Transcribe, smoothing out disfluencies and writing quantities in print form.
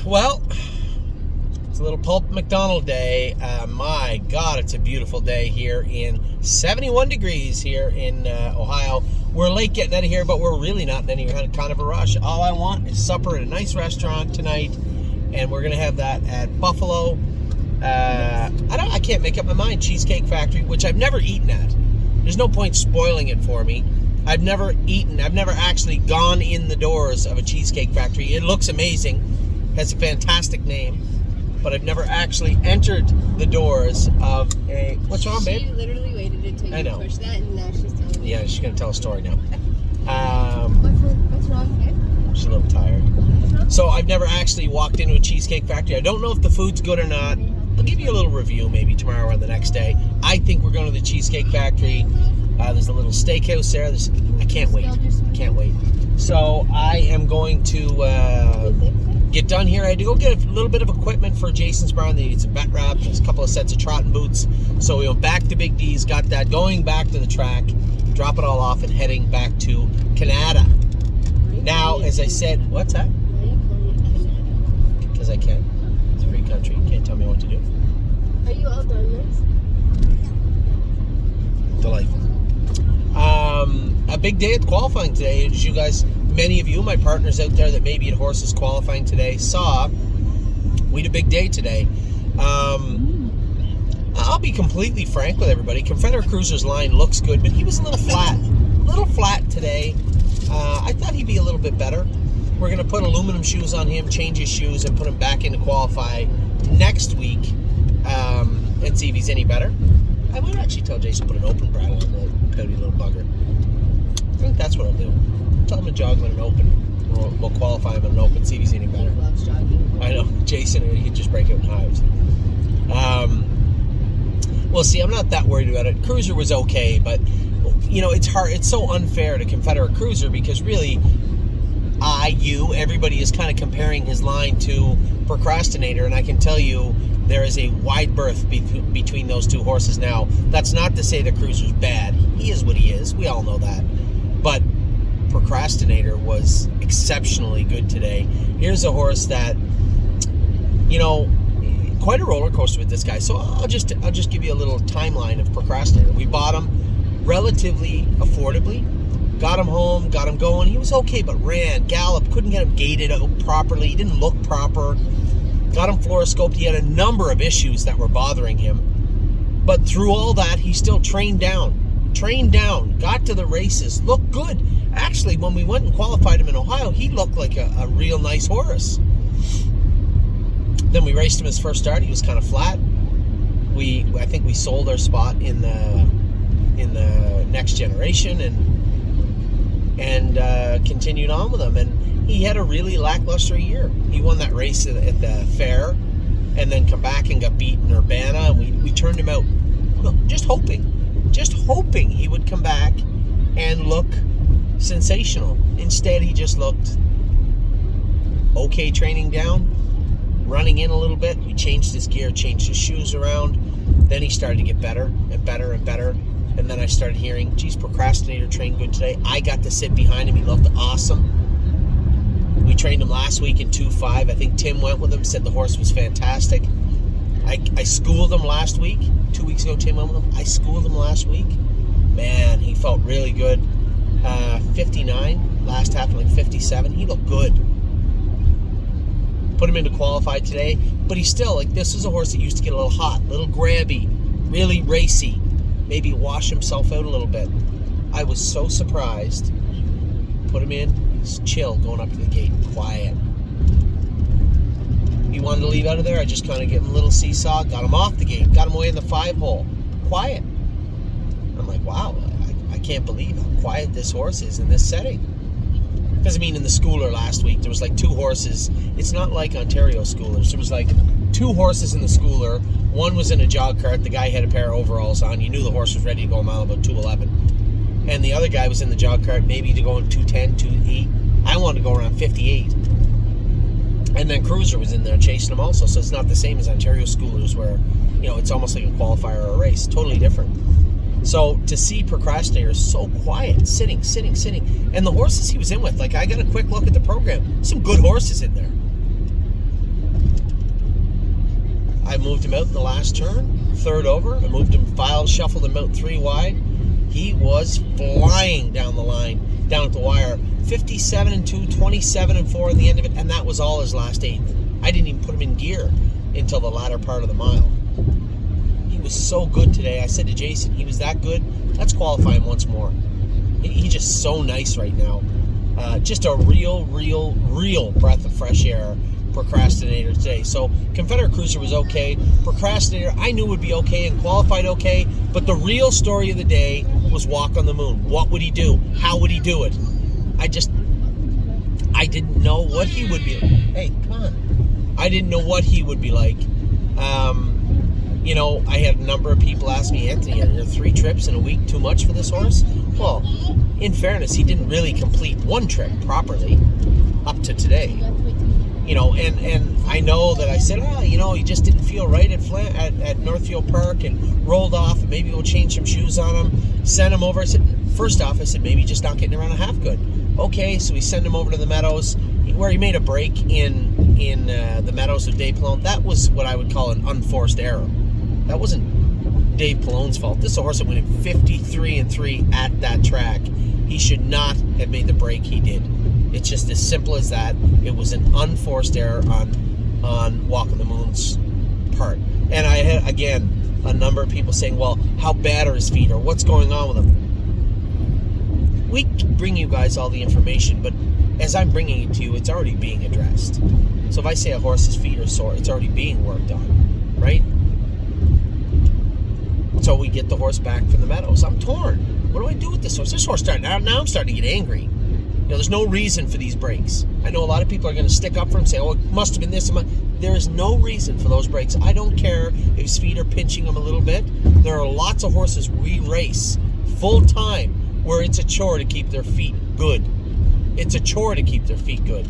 Well, it's a little Pulp McDonald day. My God, it's a beautiful day here in 71 degrees here in Ohio. We're late getting out of here, but we're really not in any kind of a rush. All I want is supper at a nice restaurant tonight, and we're going to have that at Buffalo. I can't make up my mind. Cheesecake Factory, which I've never eaten at. There's no point spoiling it for me. I've never actually gone in the doors of a Cheesecake Factory. It looks amazing, has a fantastic name, but I've never actually entered the doors of a... What's wrong, babe? She literally waited until you pushed that, and now she's telling me. Yeah, she's going to tell a story now. What's wrong, babe? She's a little tired. So I've never actually walked into a Cheesecake Factory. I don't know if the food's good or not. I'll give you a little review maybe tomorrow or the next day. I think we're going to the Cheesecake Factory. There's a little steakhouse there. I can't wait. Can't wait. So I am going to get done here. I had to go get a little bit of equipment for Jason's barn. They need some bat wrap, a couple of sets of trotting boots. So we went back to Big D's, got that, going back to the track, drop it all off, and heading back to Canada. Now, as I said, what's that? Because I can. It's a free country. You can't tell me what to do. Are you all done this? Delightful. A big day at qualifying today. As you guys, many of you, my partners out there that may be at horses qualifying today, saw we had a big day today. I'll be completely frank with everybody. Confederate Cruiser's line looks good, but he was a little flat today. I thought he'd be a little bit better. We're going to put aluminum shoes on him, change his shoes, and put him back into qualify next week and see if he's any better. I might actually tell Jason to put an open brow on the pouty little bugger. I think that's what I'll do. Tell him to jog on an open. We'll qualify him on an open, see if he's any better. He loves jogging. I know. Jason, he'd just break out in hives. We'll see. I'm not that worried about it. Cruiser was okay, but, you know, it's hard. It's so unfair to Confederate Cruiser because really, everybody is kind of comparing his line to Procrastinator, and I can tell you there is a wide berth between those two horses. Now, that's not to say the Cruiser's bad. He is what he is. We all know that. But Procrastinator was exceptionally good today. Here's a horse that, you know, quite a roller coaster with this guy. So I'll just give you a little timeline of Procrastinator. We bought him relatively affordably. Got him home, got him going. He was okay, but ran, galloped, couldn't get him gated out properly. He didn't look proper. Got him fluoroscoped. He had a number of issues that were bothering him. But through all that, he still trained down, got to the races, looked good. Actually, when we went and qualified him in Ohio, he looked like a real nice horse. Then we raced him his first start. He was kind of flat. I think we sold our spot in the next generation and continued on with him. And he had a really lackluster year. He won that race at the fair and then come back and got beat in Urbana, and we turned him out. Just hoping he would come back and look sensational. Instead, he just looked okay training down, running in a little bit. We changed his gear, changed his shoes around. Then he started to get better and better and better. And then I started hearing, geez, Procrastinator trained good today. I got to sit behind him. He looked awesome. We trained him last week in 2.5. I think Tim went with him, said the horse was fantastic. I schooled him last week. 2 weeks ago, Tim went with him. I schooled him last week. Man, he felt really good. 59, last half like 57. He looked good. Put him into qualified today, but he's still, like, this is a horse that used to get a little hot, a little grabby, really racy. Maybe wash himself out a little bit. I was so surprised. Put him in, chill, going up to the gate, quiet. He wanted to leave out of there. I just kind of gave him a little seesaw, got him off the gate, got him away in the 5-hole. Quiet. I'm like, wow, I can't believe how quiet this horse is in this setting. Because, I mean, in the schooler last week, there was like 2 horses. It's not like Ontario schoolers. There was like 2 horses in the schooler. One was in a jog cart. The guy had a pair of overalls on. You knew the horse was ready to go a mile about 2:11. And the other guy was in the jog cart, maybe to go in 2:10, 2:08. I wanted to go around 58. And then Cruiser was in there chasing him also. So it's not the same as Ontario schoolers where, you know, it's almost like a qualifier or a race. Totally different. So to see Procrastinator so quiet, sitting. And the horses he was in with, like, I got a quick look at the program. Some good horses in there. I moved him out in the last turn, third over. I moved him, shuffled him out 3 wide. He was flying down the line, down at the wire. 57-2, 27-4 in the end of it, and that was all his last 8th. I didn't even put him in gear until the latter part of the mile. He was so good today. I said to Jason, he was that good. Let's qualify him once more. He's just so nice right now. Just a real breath of fresh air procrastinator today. So Confederate Cruiser was okay. Procrastinator, I knew would be okay and qualified okay, but the real story of the day was Walk on the Moon. What would he do? How would he do it? I didn't know what he would be like. Hey, come on. I didn't know what he would be like. I had a number of people ask me, Anthony, are 3 trips in a week too much for this horse? Well, in fairness, he didn't really complete 1 trip properly up to today. And I know that I said, he just didn't feel right at Northfield Park and rolled off, and maybe we'll change some shoes on him, send him over. I said, first off, maybe just not getting around a half good. Okay, so we send him over to the Meadows, where he made a break in the Meadows of Dave Pallone. That was what I would call an unforced error. That wasn't Dave Pallone's fault. This is a horse that went in 53-3 at that track. He should not have made the break he did. It's just as simple as that. It was an unforced error on Walk on the Moon's part. And I had, again, a number of people saying, well, how bad are his feet, or what's going on with him? We bring you guys all the information, but as I'm bringing it to you, it's already being addressed. So if I say a horse's feet are sore, it's already being worked on, right? So we get the horse back from the Meadows. I'm torn. What do I do with this horse? This horse now I'm starting to get angry. There's no reason for these breaks. I know a lot of people are going to stick up for him and say, it must have been this. There is no reason for those breaks. I don't care if his feet are pinching him a little bit. There are lots of horses we race full time where it's a chore to keep their feet good. It's a chore to keep their feet good.